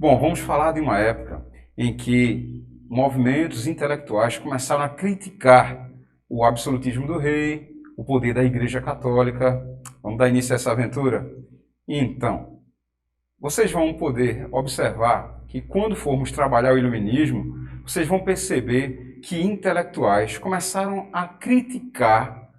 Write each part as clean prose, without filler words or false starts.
Bom, vamos falar de uma época em que movimentos intelectuais começaram a criticar o absolutismo do rei, o poder da Igreja Católica. Vamos dar início a essa aventura? Então, vocês vão poder observar que quando formos trabalhar o iluminismo, vocês vão perceber que intelectuais começaram a criticar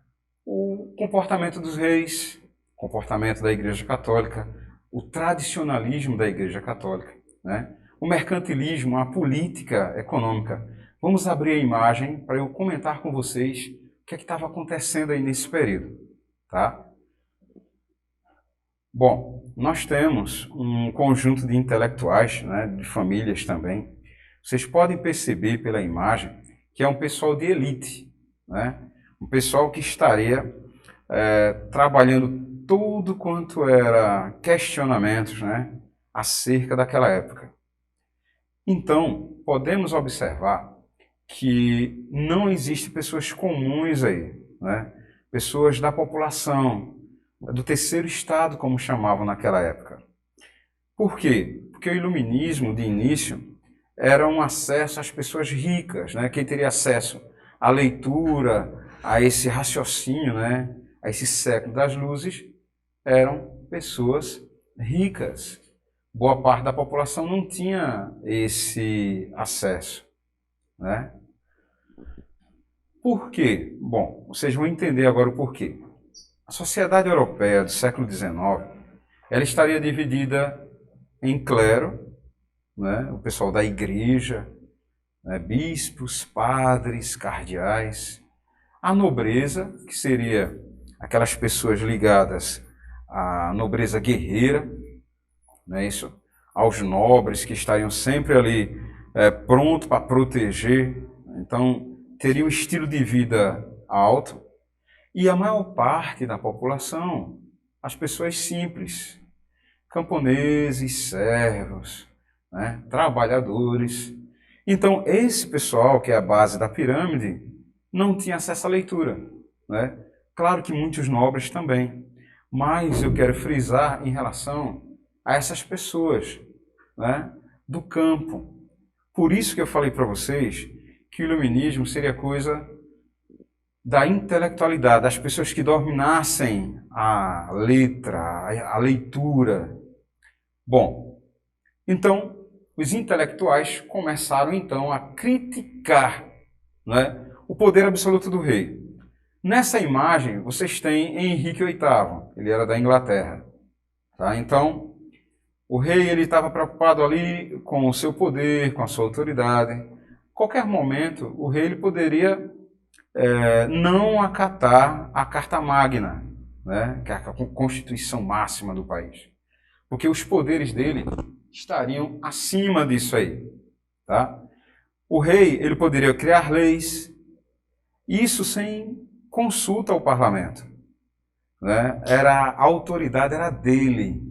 o comportamento dos reis, o comportamento da Igreja Católica, o tradicionalismo da Igreja Católica, né? O mercantilismo, a política econômica. Vamos abrir a imagem para eu comentar com vocês o que estava acontecendo aí nesse período, tá? Bom, nós temos um conjunto de intelectuais, né, de famílias também. Vocês podem perceber pela imagem que é um pessoal de elite, né? Um pessoal que estaria trabalhando tudo quanto era questionamentos, né, acerca daquela época. Então, podemos observar que não existem pessoas comuns aí, né? Pessoas da população, do terceiro estado, como chamavam naquela época. Por quê? Porque o iluminismo, de início, era um acesso às pessoas ricas, né? Quem teria acesso à leitura, a esse raciocínio, né? A esse século das luzes, eram pessoas ricas. Boa parte da população não tinha esse acesso, né? Por quê? Bom, vocês vão entender agora o porquê. A sociedade europeia do século XIX, ela estaria dividida em clero, né? O pessoal da igreja, né? Bispos, padres, cardeais, a nobreza, que seria aquelas pessoas ligadas à nobreza guerreira, não é isso? Aos nobres que estariam sempre ali pronto para proteger, então teria um estilo de vida alto, e a maior parte da população, as pessoas simples, camponeses, servos, né? Trabalhadores. Então esse pessoal, que é a base da pirâmide, não tinha acesso à leitura, né? Claro que muitos nobres também, mas eu quero frisar em relação a essas pessoas, né, do campo. Por isso que eu falei para vocês que o iluminismo seria coisa da intelectualidade, das pessoas que dominassem a letra, a leitura. Bom, então os intelectuais começaram então a criticar, né, o poder absoluto do rei. Nessa imagem vocês têm Henrique VIII, ele era da Inglaterra, tá? Então o rei ele estava preocupado ali com o seu poder, com a sua autoridade. Qualquer momento, o rei ele poderia não acatar a Carta Magna, né, que é a Constituição máxima do país, porque os poderes dele estariam acima disso aí, tá? O rei ele poderia criar leis, isso sem consulta ao parlamento, né? A autoridade era dele.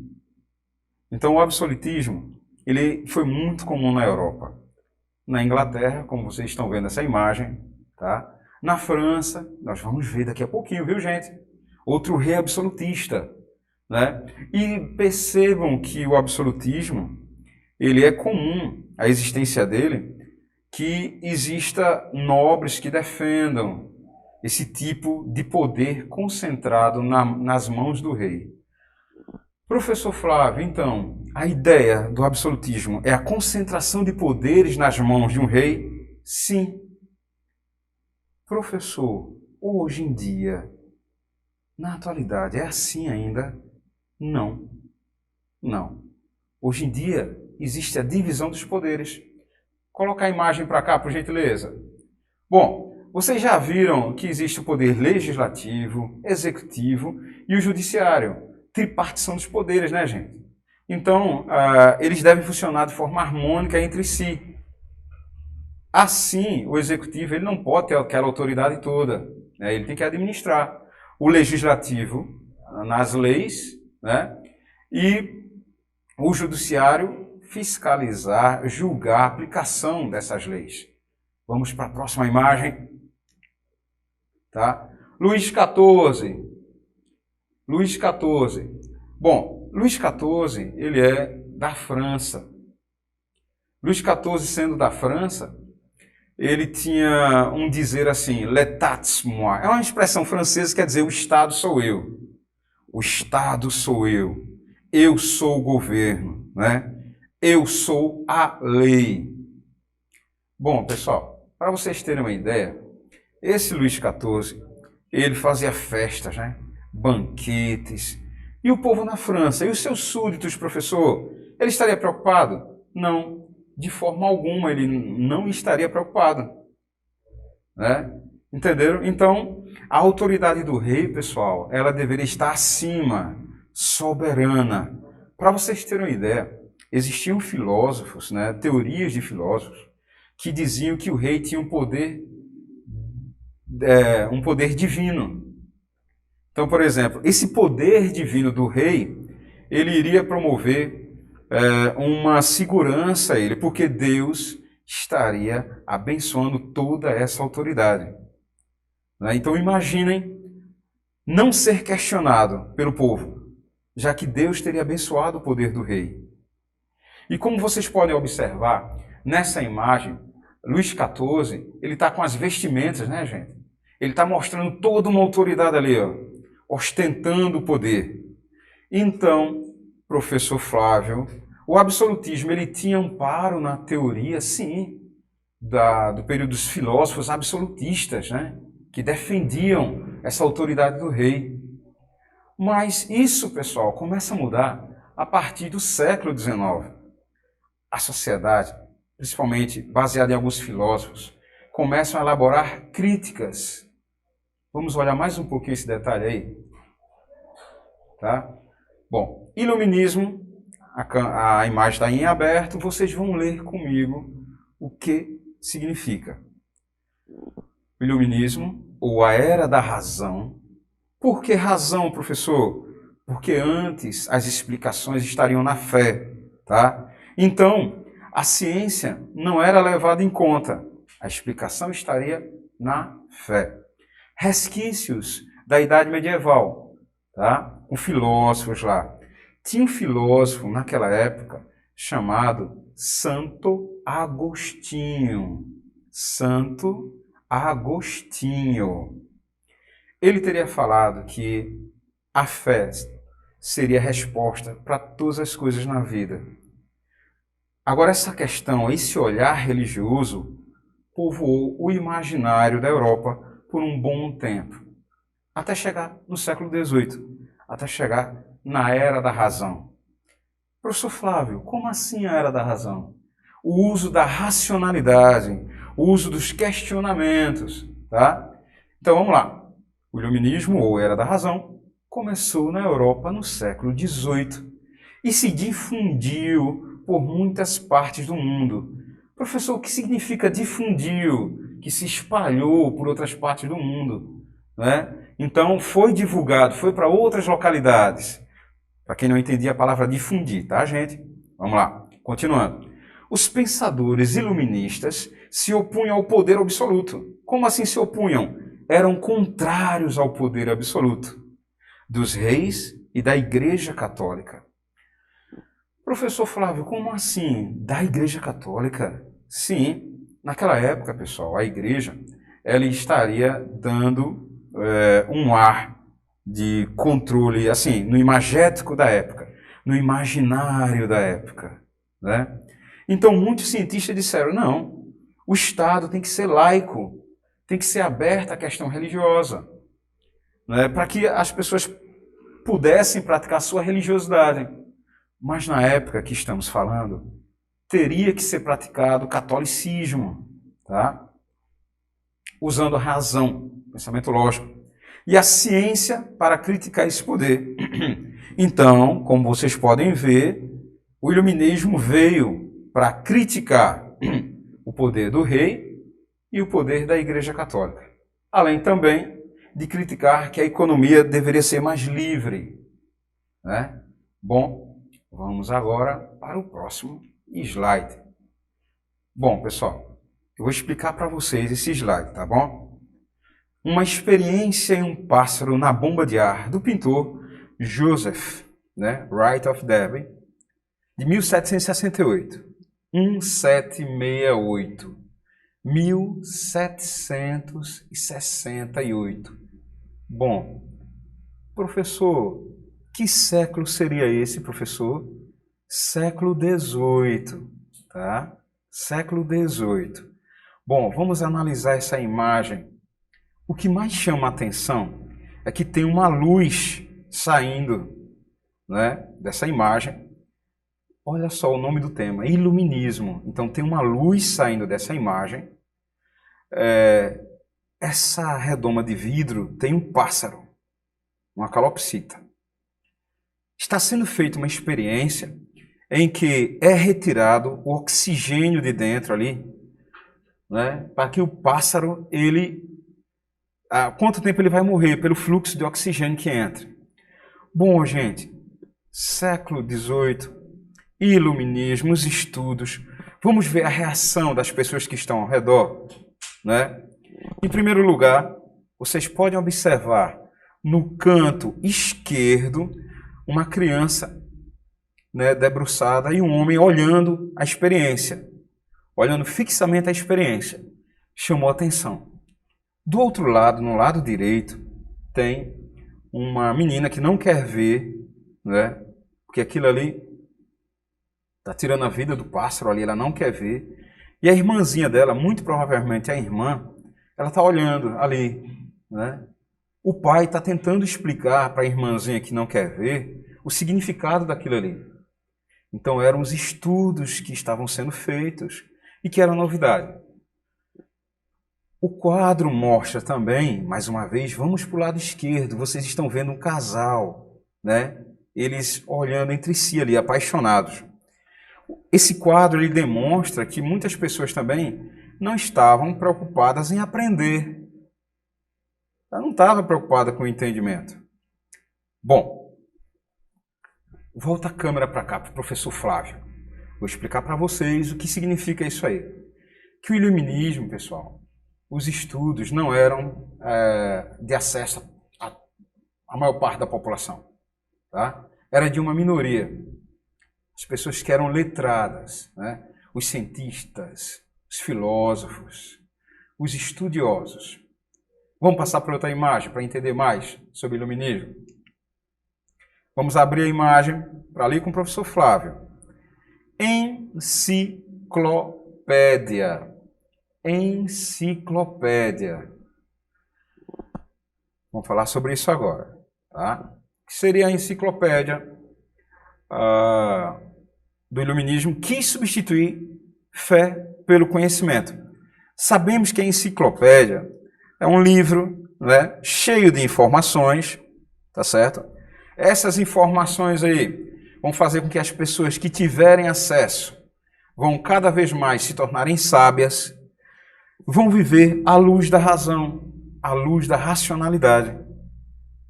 Então o absolutismo ele foi muito comum na Europa. Na Inglaterra, como vocês estão vendo essa imagem, tá? Na França, nós vamos ver daqui a pouquinho, viu gente? Outro rei absolutista, né? E percebam que o absolutismo, ele é comum, a existência dele, que exista nobres que defendam esse tipo de poder concentrado nas mãos do rei. Professor Flávio, então, a ideia do absolutismo é a concentração de poderes nas mãos de um rei? Sim. Professor, hoje em dia, na atualidade, é assim ainda? Não. Não. Hoje em dia, existe a divisão dos poderes. Coloca a imagem para cá, por gentileza. Bom, vocês já viram que existe o poder legislativo, executivo e o judiciário. Tripartição dos poderes, né, gente? Então, eles devem funcionar de forma harmônica entre si. Assim, o executivo ele não pode ter aquela autoridade toda, né? Ele tem que administrar. O legislativo nas leis, né? E o judiciário fiscalizar, julgar a aplicação dessas leis. Vamos para a próxima imagem. Tá? Luís XIV. Luís XIV. Bom, Luís XIV ele é da França. Luís XIV, sendo da França, ele tinha um dizer assim, l'état moi. É uma expressão francesa que quer dizer o Estado sou eu. O Estado sou eu. Eu sou o governo, né? Eu sou a lei. Bom, pessoal, para vocês terem uma ideia, esse Luís XIV, ele fazia festas, né? Banquetes. E o povo na França, e os seus súditos, professor, ele estaria preocupado? Não, de forma alguma ele não estaria preocupado, né? Entenderam? Então, a autoridade do rei, pessoal, ela deveria estar acima, soberana. Para vocês terem uma ideia, existiam filósofos, né, teorias de filósofos, que diziam que o rei tinha um poder divino. Então, por exemplo, esse poder divino do rei, ele iria promover uma segurança a ele, porque Deus estaria abençoando toda essa autoridade. Né? Então, imaginem não ser questionado pelo povo, já que Deus teria abençoado o poder do rei. E como vocês podem observar, nessa imagem, Luís XIV, ele está com as vestimentas, né, gente? Ele está mostrando toda uma autoridade ali, ó, ostentando o poder. Então, professor Flávio, o absolutismo, ele tinha amparo na teoria, sim, do período dos filósofos absolutistas, né? Que defendiam essa autoridade do rei. Mas isso, pessoal, começa a mudar a partir do século XIX. A sociedade, principalmente baseada em alguns filósofos, começam a elaborar críticas. Vamos olhar mais um pouquinho esse detalhe aí. Tá? Bom, iluminismo, a imagem está em aberto, vocês vão ler comigo o que significa. O iluminismo, ou a era da razão. Por que razão, professor? Porque antes as explicações estariam na fé, tá? Então, a ciência não era levada em conta. A explicação estaria na fé. Resquícios da Idade Medieval, tá? Com filósofos lá. Tinha um filósofo naquela época chamado Santo Agostinho. Santo Agostinho. Ele teria falado que a fé seria a resposta para todas as coisas na vida. Agora, essa questão, esse olhar religioso, povoou o imaginário da Europa por um bom tempo, até chegar no século XVIII, até chegar na Era da Razão. Professor Flávio, como assim a Era da Razão? O uso da racionalidade, o uso dos questionamentos, tá? Então vamos lá. O iluminismo, ou Era da Razão, começou na Europa no século XVIII e se difundiu por muitas partes do mundo. Professor, o que significa difundiu? Que se espalhou por outras partes do mundo, né? Então foi divulgado, foi para outras localidades. Para quem não entendia a palavra difundir, tá, gente? Vamos lá, continuando. Os pensadores iluministas se opunham ao poder absoluto. Como assim se opunham? Eram contrários ao poder absoluto dos reis e da Igreja Católica. Professor Flávio, como assim? Da Igreja Católica? Sim, naquela época, pessoal, a Igreja ela estaria dando um ar de controle, assim, no imagético da época, no imaginário da época, né? Então, muitos cientistas disseram, não, o Estado tem que ser laico, tem que ser aberto à questão religiosa, né? Para que as pessoas pudessem praticar sua religiosidade. Mas na época que estamos falando, teria que ser praticado o catolicismo, tá? Usando a razão, pensamento lógico, e a ciência para criticar esse poder. Então, como vocês podem ver, o iluminismo veio para criticar o poder do rei e o poder da Igreja Católica. Além também de criticar que a economia deveria ser mais livre, né? Bom, vamos agora para o próximo slide. Bom, pessoal, eu vou explicar para vocês esse slide, tá bom? Uma experiência em um pássaro na bomba de ar, do pintor Joseph, né, Wright of Devon, de 1768. 1768. 1768. Bom, professor, que século seria esse, professor? Século XVIII, tá? Século XVIII. Bom, vamos analisar essa imagem. O que mais chama a atenção é que tem uma luz saindo, né, dessa imagem. Olha só o nome do tema, iluminismo. Então tem uma luz saindo dessa imagem. Essa redoma de vidro tem um pássaro, uma calopsita. Está sendo feita uma experiência em que é retirado o oxigênio de dentro ali, né, para que o pássaro, quanto tempo ele vai morrer pelo fluxo de oxigênio que entra. Bom, gente, século XVIII, iluminismo, os estudos. Vamos ver a reação das pessoas que estão ao redor, né? Em primeiro lugar, vocês podem observar no canto esquerdo uma criança, né, debruçada e um homem olhando a experiência, olhando fixamente a experiência. Chamou a atenção. Do outro lado, no lado direito, tem uma menina que não quer ver, né, porque aquilo ali está tirando a vida do pássaro ali, ela não quer ver. E a irmãzinha dela, muito provavelmente a irmã, ela está olhando ali, né? O pai está tentando explicar para a irmãzinha que não quer ver o significado daquilo ali. Então eram os estudos que estavam sendo feitos e que era novidade. O quadro mostra também, mais uma vez, vamos para o lado esquerdo, vocês estão vendo um casal, né? Eles olhando entre si ali, apaixonados. Esse quadro ele demonstra que muitas pessoas também não estavam preocupadas em aprender. Ela não estava preocupada com o entendimento. Bom, volta a câmera para cá, para o professor Flávio. Vou explicar para vocês o que significa isso aí. Que o iluminismo, pessoal, os estudos não eram de acesso à maior parte da população. Tá? Era de uma minoria. As pessoas que eram letradas, né? Os cientistas, os filósofos, os estudiosos. Vamos passar para outra imagem para entender mais sobre o iluminismo. Vamos abrir a imagem para ali com o professor Flávio. Enciclopédia. Enciclopédia. Vamos falar sobre isso agora. Tá? O que seria a enciclopédia do iluminismo? Quis substituir fé pelo conhecimento. Sabemos que a enciclopédia é um livro, né, cheio de informações, tá certo? Essas informações aí vão fazer com que as pessoas que tiverem acesso vão cada vez mais se tornarem sábias, vão viver à luz da razão, à luz da racionalidade,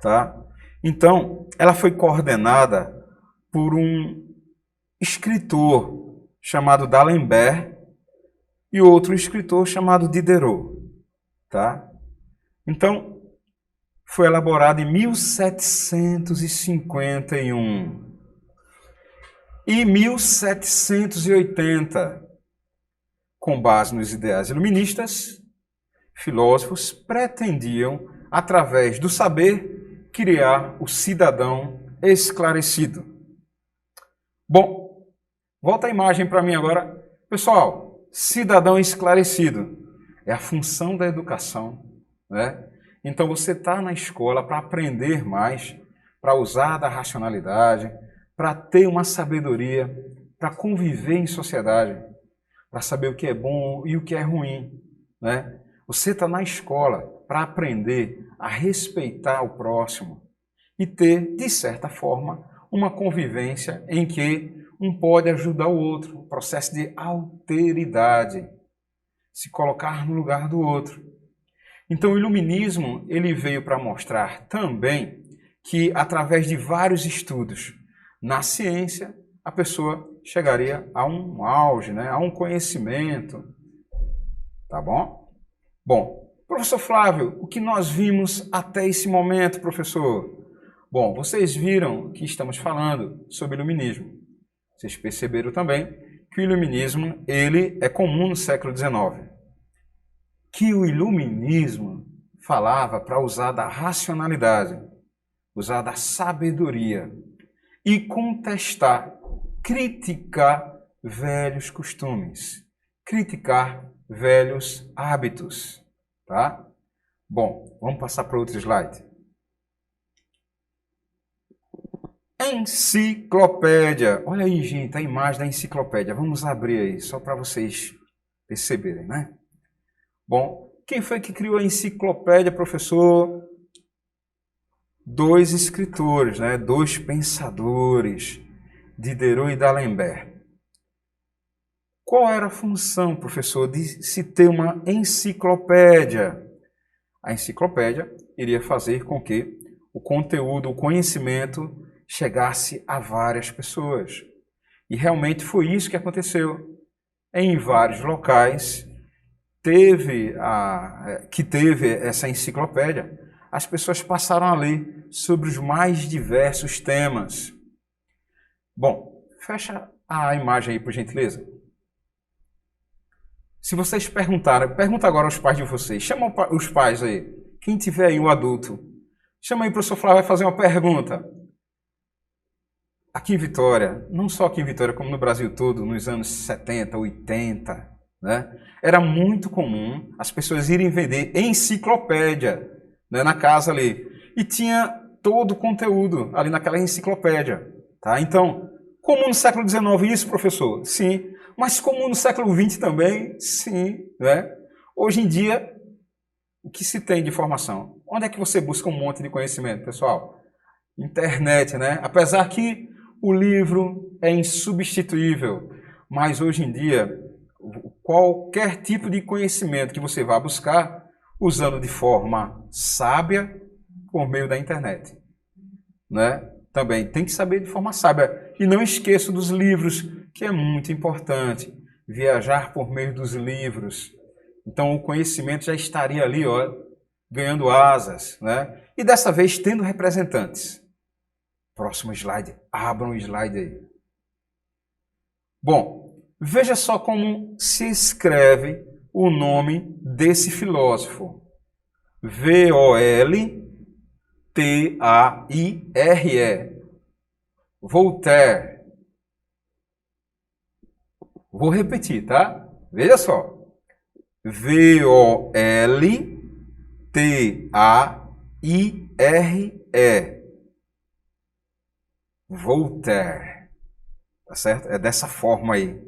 tá? Então, ela foi coordenada por um escritor chamado D'Alembert e outro escritor chamado Diderot, tá? Então, foi elaborada em 1751. E 1780, com base nos ideais iluministas, filósofos pretendiam, através do saber, criar o cidadão esclarecido. Bom, volta a imagem para mim agora. Pessoal, cidadão esclarecido é a função da educação, né? Então você está na escola para aprender mais, para usar da racionalidade, para ter uma sabedoria, para conviver em sociedade, para saber o que é bom e o que é ruim, né? Você está na escola para aprender a respeitar o próximo e ter, de certa forma, uma convivência em que um pode ajudar o outro, um processo de alteridade, se colocar no lugar do outro. Então o iluminismo ele veio para mostrar também que através de vários estudos na ciência a pessoa chegaria a um auge, né? A um conhecimento. Tá bom? Bom, professor Flávio, o que nós vimos até esse momento, professor? Bom, vocês viram que estamos falando sobre iluminismo. Vocês perceberam também que o iluminismo ele é comum no século XIX. Que o iluminismo falava para usar da racionalidade, usar da sabedoria e contestar, criticar velhos costumes, criticar velhos hábitos, tá? Bom, vamos passar para outro slide. Enciclopédia. Olha aí, gente, a imagem da enciclopédia. Vamos abrir aí, só para vocês perceberem, né? Bom, quem foi que criou a enciclopédia, professor? Dois escritores, né? Dois pensadores, Diderot e D'Alembert. Qual era a função, professor, de se ter uma enciclopédia? A enciclopédia iria fazer com que o conteúdo, o conhecimento chegasse a várias pessoas. E realmente foi isso que aconteceu. Em vários locais teve essa enciclopédia, as pessoas passaram a ler sobre os mais diversos temas. Bom, fecha a imagem aí, por gentileza. Se vocês perguntarem, pergunta agora aos pais de vocês, chama os pais aí, quem tiver aí, o adulto, chama aí o professor Flávio, vai fazer uma pergunta. Aqui em Vitória, não só aqui em Vitória, como no Brasil todo, nos anos 70, 80, né, era muito comum as pessoas irem vender enciclopédia, né, na casa ali. E tinha todo o conteúdo ali naquela enciclopédia. Tá? Então, comum no século XIX isso, professor? Sim. Mas comum no século XX também? Sim. Né? Hoje em dia, o que se tem de informação? Onde é que você busca um monte de conhecimento, pessoal? Internet, né? Apesar que o livro é insubstituível, mas hoje em dia, qualquer tipo de conhecimento que você vá buscar, usando de forma sábia, por meio da internet. Né? Também tem que saber de forma sábia. E não esqueça dos livros, que é muito importante. Viajar por meio dos livros. Então o conhecimento já estaria ali, ó, ganhando asas. Né? E dessa vez tendo representantes. Próximo slide. Abram o slide aí. Bom, veja só como se escreve o nome desse filósofo. V-O-L-T-A-I-R-E. Voltaire. Vou repetir, tá? Veja só. V-O-L-T-A-I-R-E. Voltaire. Tá certo? É dessa forma aí.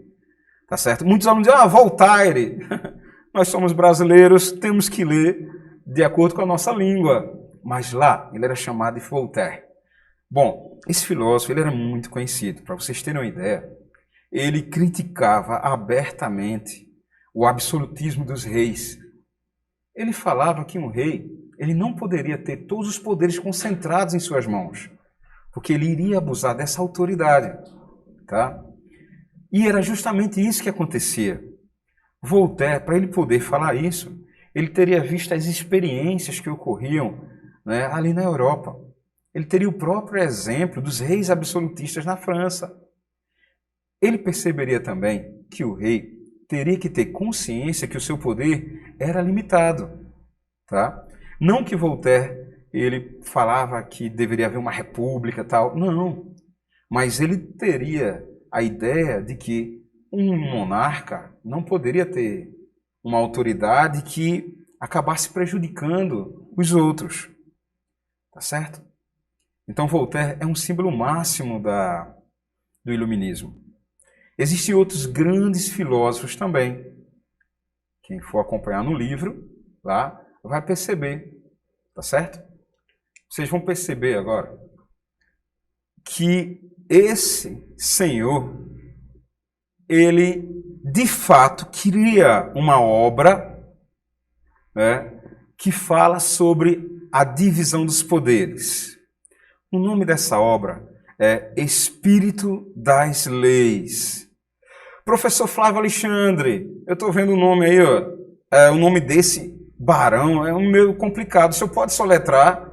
Tá certo? Muitos alunos dizem, Voltaire. Nós somos brasileiros, temos que ler de acordo com a nossa língua. Mas lá, ele era chamado de Voltaire. Bom, esse filósofo ele era muito conhecido. Para vocês terem uma ideia, ele criticava abertamente o absolutismo dos reis. Ele falava que um rei ele não poderia ter todos os poderes concentrados em suas mãos, porque ele iria abusar dessa autoridade. Tá? E era justamente isso que acontecia. Voltaire, para ele poder falar isso, ele teria visto as experiências que ocorriam, né, ali na Europa. Ele teria o próprio exemplo dos reis absolutistas na França. Ele perceberia também que o rei teria que ter consciência que o seu poder era limitado. Tá? Não que Voltaire ele falava que deveria haver uma república tal, não. Mas ele teria a ideia de que um monarca não poderia ter uma autoridade que acabasse prejudicando os outros. Tá certo? Então Voltaire é um símbolo máximo do iluminismo. Existem outros grandes filósofos também. Quem for acompanhar no livro, lá, vai perceber. Tá certo? Vocês vão perceber agora que esse senhor, ele de fato cria uma obra, né, que fala sobre a divisão dos poderes. O nome dessa obra é Espírito das Leis. Professor Flávio Alexandre, eu estou vendo o nome aí, ó, o nome desse barão é um meio complicado. O senhor pode soletrar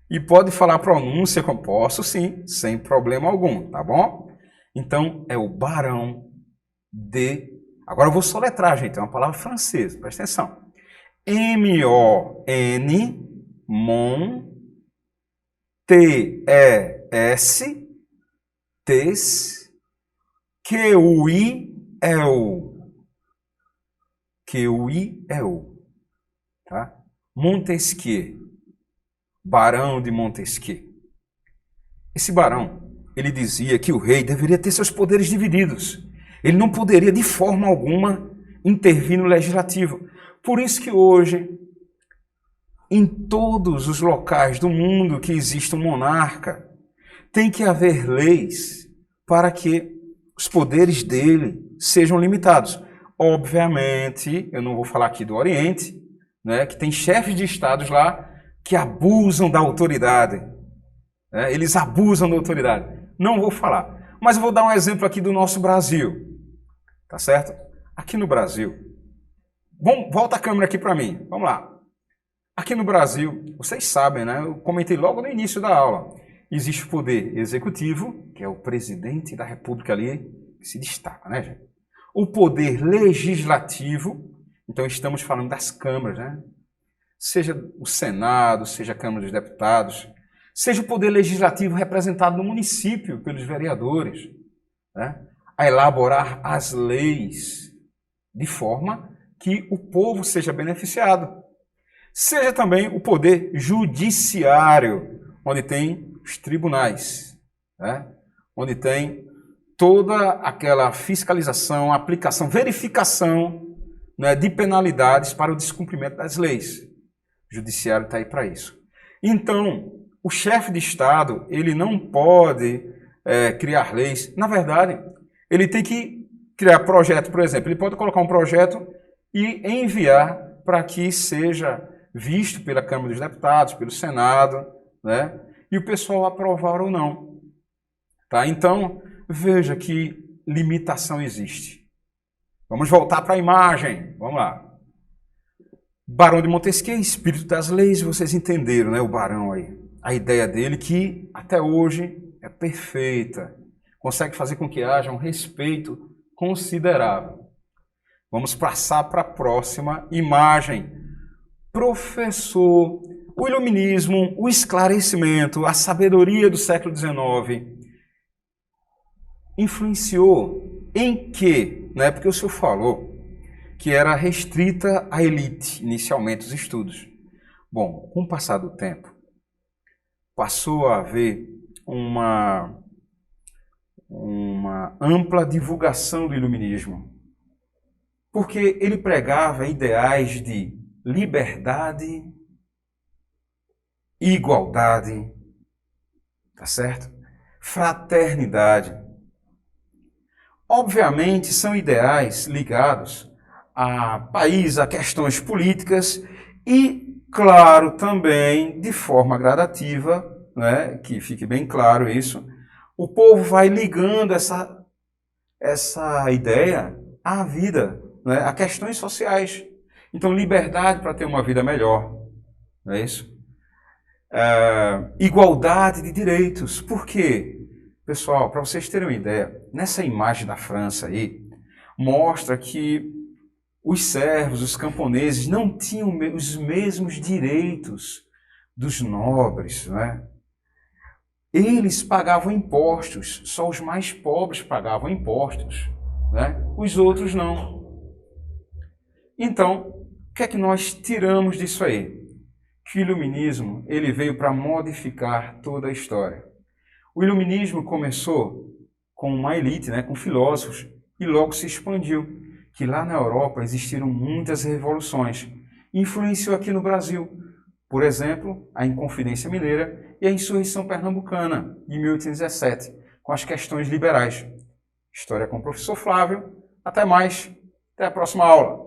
e pode falar a pronúncia que eu posso, sim, sem problema algum, tá bom? Então, é o Barão D. Agora eu vou soletrar, gente, é uma palavra francesa, presta atenção. M-O-N, mon, T-E-S, tes, Q-U-I-E-U. Q-U-I-E-U. Tá? Montesquieu, Barão de Montesquieu. Esse barão, ele dizia que o rei deveria ter seus poderes divididos. Ele não poderia, de forma alguma, intervir no legislativo. Por isso que hoje, em todos os locais do mundo que existe um monarca, tem que haver leis para que os poderes dele sejam limitados. Obviamente, eu não vou falar aqui do Oriente, né, que tem chefes de estados lá que abusam da autoridade. Né, eles abusam da autoridade. Não vou falar. Mas eu vou dar um exemplo aqui do nosso Brasil. Tá certo? Aqui no Brasil. Volta a câmera aqui para mim. Vamos lá. Aqui no Brasil, vocês sabem, né? Eu comentei logo no início da aula. Existe o poder executivo, que é o presidente da República ali, que se destaca, né, gente? O poder legislativo, então estamos falando das câmaras, né? Seja o Senado, seja a Câmara dos Deputados, seja o poder legislativo representado no município pelos vereadores, né? A elaborar as leis de forma que o povo seja beneficiado. Seja também o poder judiciário, onde tem os tribunais, né? Onde tem toda aquela fiscalização, aplicação, verificação, né, de penalidades para o descumprimento das leis. O judiciário está aí para isso. Então, o chefe de Estado, ele não pode criar leis. Na verdade, ele tem que criar projeto, por exemplo. Ele pode colocar um projeto e enviar para que seja visto pela Câmara dos Deputados, pelo Senado, né? E o pessoal aprovar ou não. Tá? Então, veja que limitação existe. Vamos voltar para a imagem. Vamos lá. Barão de Montesquieu, espírito das leis, vocês entenderam, né? O barão aí. A ideia dele que até hoje é perfeita. Consegue fazer com que haja um respeito considerável. Vamos passar para a próxima imagem. Professor, o iluminismo, o esclarecimento, a sabedoria do século XIX influenciou em quê? Né? Porque o senhor falou que era restrita à elite, inicialmente, os estudos. Bom, com o passar do tempo, passou a haver uma ampla divulgação do iluminismo, porque ele pregava ideais de liberdade, igualdade, tá certo? Fraternidade. Obviamente, são ideais ligados a país, a questões políticas e, claro, também de forma gradativa, né, que fique bem claro isso, o povo vai ligando essa ideia à vida, né, a questões sociais. Então, liberdade para ter uma vida melhor, não é isso? Igualdade de direitos. Por quê? Pessoal, para vocês terem uma ideia, nessa imagem da França aí, mostra que os servos, os camponeses, não tinham os mesmos direitos dos nobres, né? Eles pagavam impostos, só os mais pobres pagavam impostos, né? Os outros não. Então, o que é que nós tiramos disso aí? Que o iluminismo ele veio para modificar toda a história. O iluminismo começou com uma elite, né, com filósofos, e logo se expandiu. Que lá na Europa existiram muitas revoluções. Influenciou aqui no Brasil. Por exemplo, a Inconfidência Mineira e a Insurreição Pernambucana, de 1817, com as questões liberais. História com o professor Flávio. Até mais. Até a próxima aula.